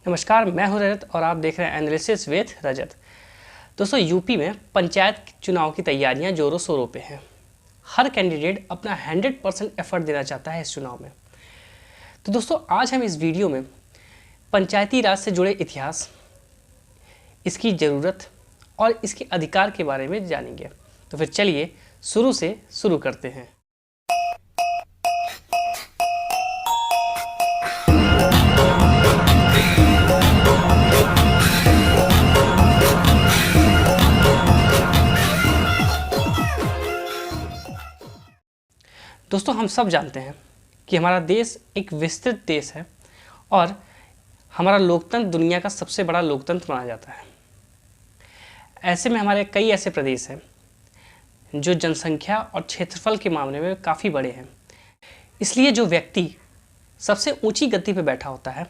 नमस्कार, मैं हूं रजत और आप देख रहे हैं एनालिसिस विद रजत। दोस्तों, यूपी में पंचायत चुनाव की तैयारियां जोरों शोरों पे हैं। हर कैंडिडेट अपना 100% एफर्ट देना चाहता है इस चुनाव में। तो दोस्तों, आज हम इस वीडियो में पंचायती राज से जुड़े इतिहास, इसकी ज़रूरत और इसके अधिकार के बारे में जानेंगे। तो फिर चलिए शुरू से शुरू करते हैं। दोस्तों, हम सब जानते हैं कि हमारा देश एक विस्तृत देश है और हमारा लोकतंत्र दुनिया का सबसे बड़ा लोकतंत्र माना जाता है। ऐसे में हमारे कई ऐसे प्रदेश हैं जो जनसंख्या और क्षेत्रफल के मामले में काफ़ी बड़े हैं। इसलिए जो व्यक्ति सबसे ऊंची गति पर बैठा होता है,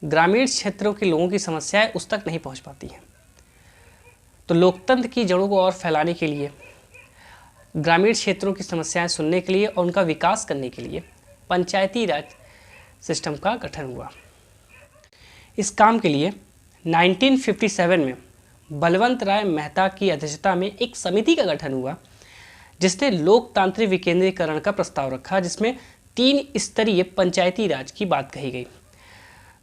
ग्रामीण क्षेत्रों के लोगों की समस्याएं उस तक नहीं पहुंच पाती हैं। तो लोकतंत्र की जड़ों को और फैलाने के लिए, ग्रामीण क्षेत्रों की समस्याएं सुनने के लिए और उनका विकास करने के लिए पंचायती राज सिस्टम का गठन हुआ। इस काम के लिए 1957 में बलवंत राय मेहता की अध्यक्षता में एक समिति का गठन हुआ, जिसने लोकतांत्रिक विकेंद्रीकरण का प्रस्ताव रखा, जिसमें 3 स्तरीय पंचायती राज की बात कही गई।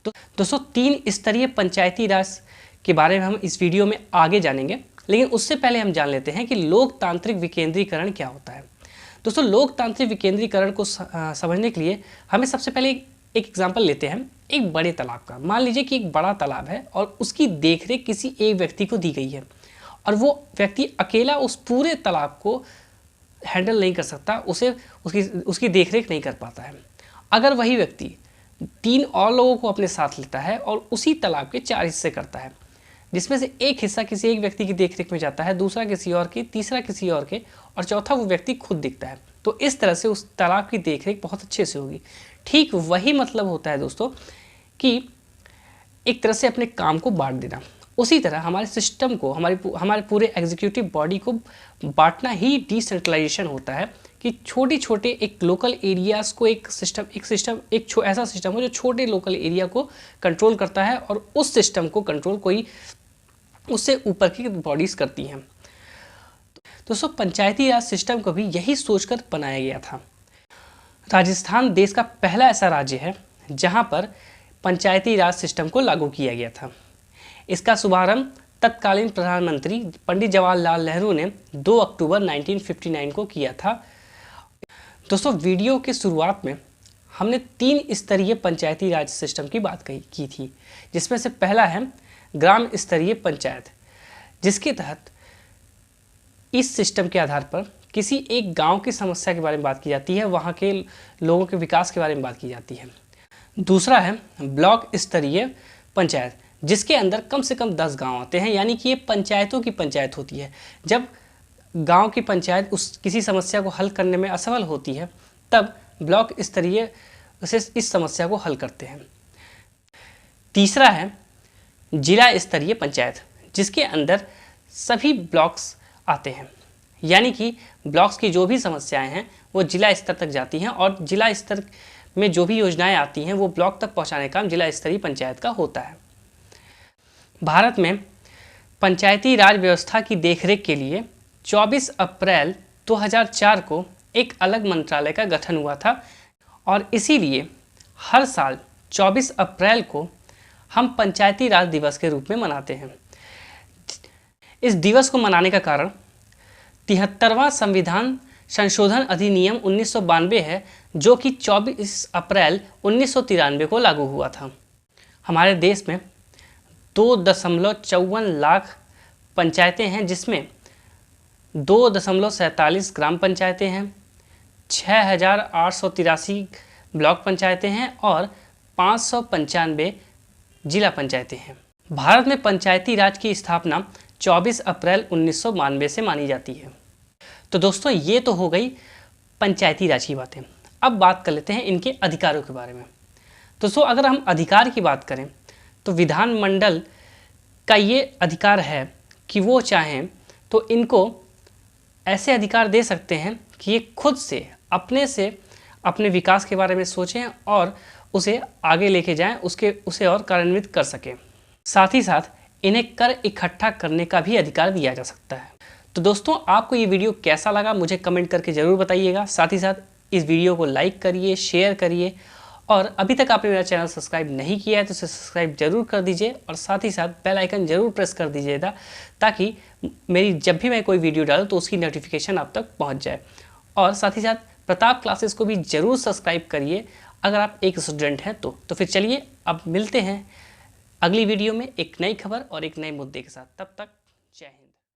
तो दोस्तों, 3 स्तरीय पंचायती राज के बारे में हम इस वीडियो में आगे जानेंगे, लेकिन उससे पहले हम जान लेते हैं कि लोकतांत्रिक विकेंद्रीकरण क्या होता है। दोस्तों, लोकतांत्रिक विकेंद्रीकरण को समझने के लिए हमें सबसे पहले एक एग्जाम्पल लेते हैं एक बड़े तालाब का। मान लीजिए कि एक बड़ा तालाब है और उसकी देखरेख किसी एक व्यक्ति को दी गई है और वो व्यक्ति अकेला उस पूरे तालाब को हैंडल नहीं कर सकता, उसकी देखरेख नहीं कर पाता है। अगर वही व्यक्ति 3 और लोगों को अपने साथ लेता है और उसी तालाब के 4 हिस्से करता है, जिसमें से एक हिस्सा किसी एक व्यक्ति की देखरेख में जाता है, दूसरा किसी और की, तीसरा किसी और के, और चौथा वो व्यक्ति खुद दिखता है, तो इस तरह से उस तालाब की देखरेख बहुत अच्छे से होगी। ठीक वही मतलब होता है दोस्तों कि एक तरह से अपने काम को बांट देना। उसी तरह हमारे सिस्टम को, हमारे पूरे एग्जीक्यूटिव बॉडी को बांटना ही डिसेंट्रलाइजेशन होता है कि छोटे छोटे एक लोकल एरियाज़ को एक ऐसा सिस्टम हो जो छोटे लोकल एरिया को कंट्रोल करता है और उस सिस्टम को कंट्रोल कोई उससे ऊपर की बॉडीज़ करती हैं। दोस्तों, पंचायती राज सिस्टम को भी यही सोचकर बनाया गया था। राजस्थान देश का पहला ऐसा राज्य है जहां पर पंचायती राज सिस्टम को लागू किया गया था। इसका शुभारंभ तत्कालीन प्रधानमंत्री पंडित जवाहरलाल नेहरू ने 2 अक्टूबर 1959 को किया था। दोस्तों, वीडियो के शुरुआत में हमने 3 स्तरीय पंचायती राज सिस्टम की बात की थी, जिसमें से पहला है ग्राम स्तरीय पंचायत, जिसके तहत इस सिस्टम के आधार पर किसी एक गांव की समस्या के बारे में बात की जाती है, वहां के लोगों के विकास के बारे में बात की जाती है। दूसरा है ब्लॉक स्तरीय पंचायत, जिसके अंदर कम से कम 10 गांव आते हैं, यानी कि ये पंचायतों की पंचायत होती है। जब गांव की पंचायत किसी समस्या को हल करने में असफल होती है, तब ब्लॉक स्तरीय से इस समस्या को हल करते हैं। तीसरा है जिला स्तरीय पंचायत, जिसके अंदर सभी ब्लॉक्स आते हैं, यानी कि ब्लॉक्स की जो भी समस्याएं हैं वो जिला स्तर तक जाती हैं और जिला स्तर में जो भी योजनाएं आती हैं वो ब्लॉक तक पहुंचाने का काम जिला स्तरीय पंचायत का होता है। भारत में पंचायती राज व्यवस्था की देखरेख के लिए 24 अप्रैल 2004 को एक अलग मंत्रालय का गठन हुआ था और इसीलिए हर साल 24 अप्रैल को हम पंचायती राज दिवस के रूप में मनाते हैं। इस दिवस को मनाने का कारण 73वां संविधान संशोधन अधिनियम 1992 है, जो कि 24 अप्रैल 1993 को लागू हुआ था। हमारे देश में 2.54 लाख पंचायतें हैं, जिसमें 2.47 ग्राम पंचायतें हैं, 6,883 ब्लॉक पंचायतें हैं और 595 जिला पंचायतें हैं। भारत में पंचायती राज की स्थापना 24 अप्रैल 1992 से मानी जाती है। तो दोस्तों, ये तो हो गई पंचायती राज की बातें। अब बात कर लेते हैं इनके अधिकारों के बारे में। दोस्तों, अगर हम अधिकार की बात करें तो विधानमंडल का ये अधिकार है कि वो चाहें तो इनको ऐसे अधिकार दे सकते हैं कि ये खुद से अपने विकास के बारे में सोचें और उसे आगे लेके जाएं, उसे और कार्यान्वित कर सकें। साथ ही साथ इन्हें कर इकट्ठा करने का भी अधिकार दिया जा सकता है। तो दोस्तों, आपको ये वीडियो कैसा लगा मुझे कमेंट करके ज़रूर बताइएगा। साथ ही साथ इस वीडियो को लाइक करिए, शेयर करिए, और अभी तक आपने मेरा चैनल सब्सक्राइब नहीं किया है तो इसे सब्सक्राइब जरूर कर दीजिए, और साथ ही साथ बेल आइकन जरूर प्रेस कर दीजिएगा ताकि मेरी जब भी मैं कोई वीडियो डालूँ तो उसकी नोटिफिकेशन आप तक पहुंच जाए। और साथ ही साथ प्रताप क्लासेस को भी ज़रूर सब्सक्राइब करिए अगर आप एक स्टूडेंट हैं तो फिर चलिए अब मिलते हैं अगली वीडियो में एक नई खबर और एक नए मुद्दे के साथ। तब तक जय हिंद।